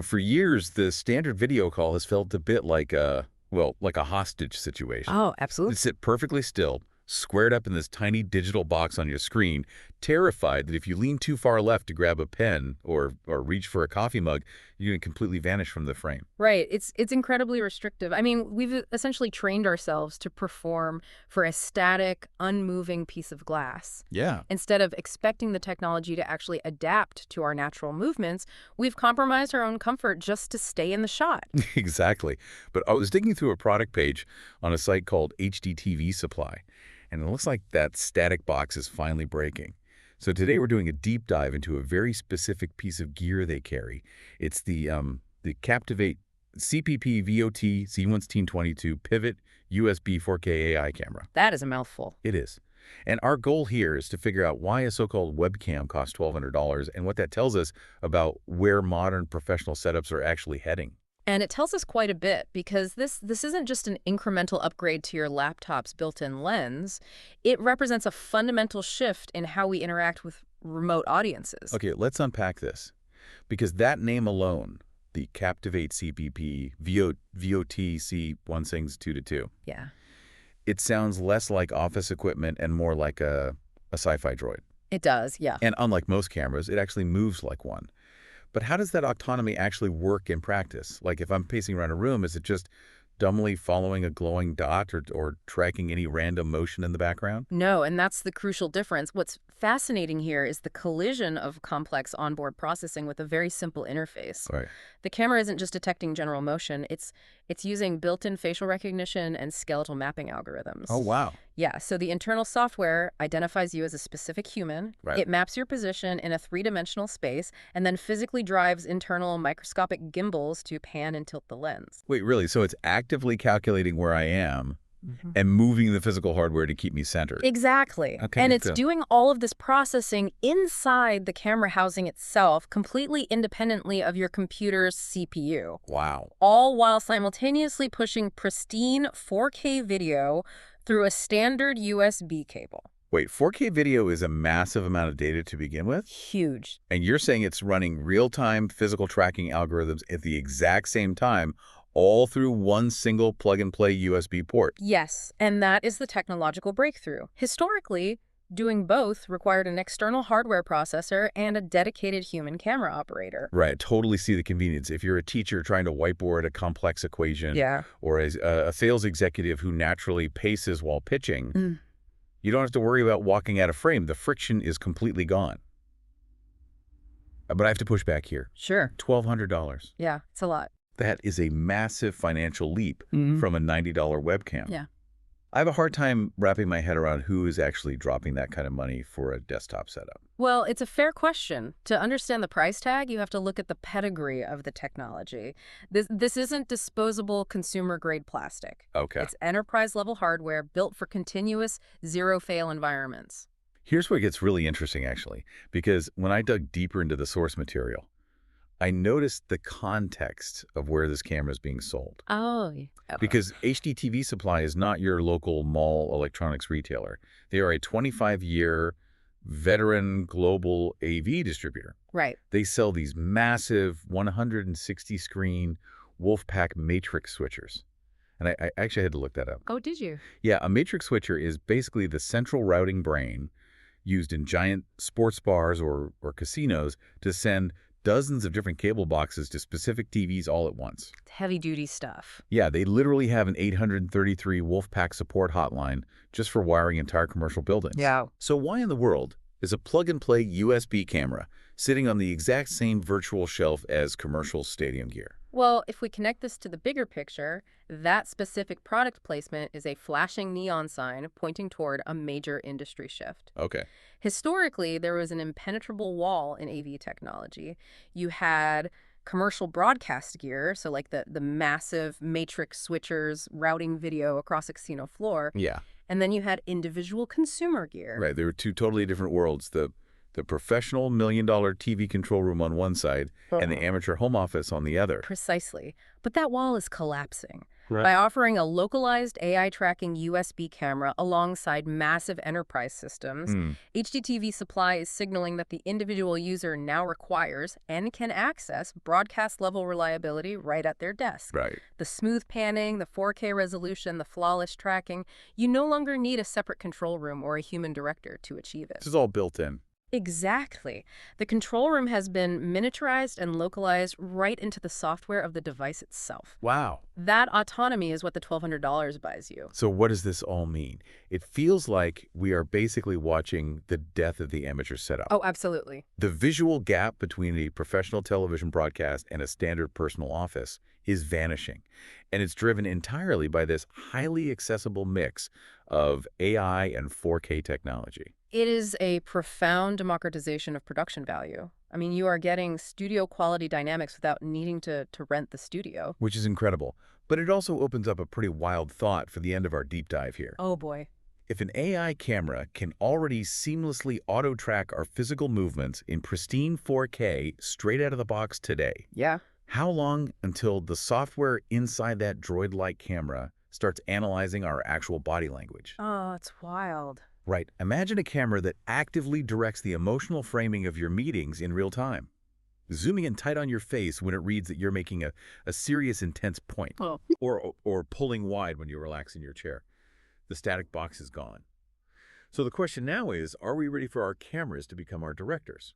For years, the standard video call has felt a bit like like a hostage situation. Oh, You absolutely. sit perfectly still, squared up in this tiny digital box on your screen, terrified that if you lean too far left to grab a pen or reach for a coffee mug, you're going to completely vanish from the frame. Right. It's incredibly restrictive. I mean, we've essentially trained ourselves to perform for a static, unmoving piece of glass. Yeah, Instead of expecting the technology to actually adapt to our natural movements, we've compromised our own comfort just to stay in the shot. exactly. But I was digging through a product page on a site called HDTVSupply, and it looks like that static box is finally breaking. So today we're doing a deep dive into a very specific piece of gear they carry. It's the Captivate CP-PVOT-C1622 Pivot USB 4K AI camera. That is a mouthful. It is. And our goal here is to figure out why a so-called webcam costs $1,200 and what that tells us about where modern professional setups are actually heading. And it tells us quite a bit because this isn't just an incremental upgrade to your laptop's built-in lens. It represents a fundamental shift in how we interact with remote audiences. Okay, let's unpack this. Because that name alone, the Captivate CP-PVOT-C1622, Yeah, it sounds less like office equipment and more like a sci-fi droid. it does. Yeah. And unlike most cameras, it actually moves like one. But how does that autonomy actually work in practice? Like if I'm pacing around a room, is it just dumbly following a glowing dot or tracking any random motion in the background? No, and that's the crucial difference. What's fascinating here is the collision of complex onboard processing with a very simple interface. Right. The camera isn't just detecting general motion, it's using built-in facial recognition and skeletal mapping algorithms. Oh, wow. Yeah, so the internal software identifies you as a specific human. Right. It maps your position in a three-dimensional space and then physically drives internal microscopic gimbals to pan and tilt the lens. Wait, really? So it's actively calculating where I am Mhm. and moving the physical hardware to keep me centered. Exactly. Okay, And good it's to- doing all of this processing inside the camera housing itself, completely independently of your computer's CPU, Wow. all while simultaneously pushing pristine 4K video through a standard USB cable. Wait, 4K video is a massive amount of data to begin with? Huge. And you're saying it's running real-time physical tracking algorithms at the exact same time, all through one single plug-and-play USB port? Yes, and that is the technological breakthrough. Historically, doing both required an external hardware processor and a dedicated human camera operator. Right, totally see the convenience. If you're a teacher trying to whiteboard a complex equation, Yeah. or as a sales executive who naturally paces while pitching, Mm. you don't have to worry about walking out of frame. The friction is completely gone. But I have to push back here. Sure. $1,200. Yeah, it's a lot. That is a massive financial leap Mhm. from a $90 webcam. Yeah. I have a hard time wrapping my head around who is actually dropping that kind of money for a desktop setup. Well, it's a fair question. To understand the price tag, you have to look at the pedigree of the technology. This isn't disposable consumer-grade plastic. Okay. It's enterprise-level hardware built for continuous, zero-fail environments. Here's where it gets really interesting, actually, because when I dug deeper into the source material, I noticed the context of where this camera is being sold. Oh. Because HDTVSupply is not your local mall electronics retailer. They are a 25-year veteran global AV distributor. Right. They sell these massive 160-screen Wolfpack matrix switchers. And I actually had to look that up. Oh, did you? Yeah, a matrix switcher is basically the central routing brain used in giant sports bars or casinos to send dozens of different cable boxes to specific TVs all at once. Heavy-duty stuff. Yeah, they literally have an 833 Wolfpack support hotline just for wiring entire commercial buildings. Yeah. So why in the world is a plug-and-play USB camera sitting on the exact same virtual shelf as commercial stadium gear? Well, if we connect this to the bigger picture, that specific product placement is a flashing neon sign pointing toward a major industry shift. Okay. Historically, there was an impenetrable wall in AV technology. You had commercial broadcast gear, so like the massive matrix switchers routing video across a casino floor, Yeah, and then you had individual consumer gear. right. They were two totally different worlds. The professional $1 million TV control room on one side and the amateur home office on the other. Precisely. But that wall is collapsing. By Right. offering a localized AI tracking USB camera alongside massive enterprise systems, Hmm, HDTV Supply is signaling that the individual user now requires and can access broadcast level reliability right at their desk. right. The smooth panning, the 4K resolution, the flawless tracking, you no longer need a separate control room or a human director to achieve it. This is all built in. Exactly. The control room has been miniaturized and localized right into the software of the device itself. Wow. That autonomy is what the $1,200 buys you. So what does this all mean? It feels like we are basically watching the death of the amateur setup. Oh, absolutely. The visual gap between a professional television broadcast and a standard personal office is vanishing, and it's driven entirely by this highly accessible mix of AI and 4K technology, It is a profound democratization of production value. I mean, you are getting studio quality dynamics without needing to rent the studio. which is incredible. But it also opens up a pretty wild thought for the end of our deep dive here. Oh boy. If an AI camera can already seamlessly auto-track our physical movements in pristine 4K straight out of the box today, Yeah. how long until the software inside that droid-like camera starts analyzing our actual body language? Oh, it's wild. Right. Imagine a camera that actively directs the emotional framing of your meetings in real time, zooming in tight on your face when it reads that you're making a serious, intense point, Oh. or pulling wide when you relax in your chair. The static box is gone. So the question now is, are we ready for our cameras to become our directors?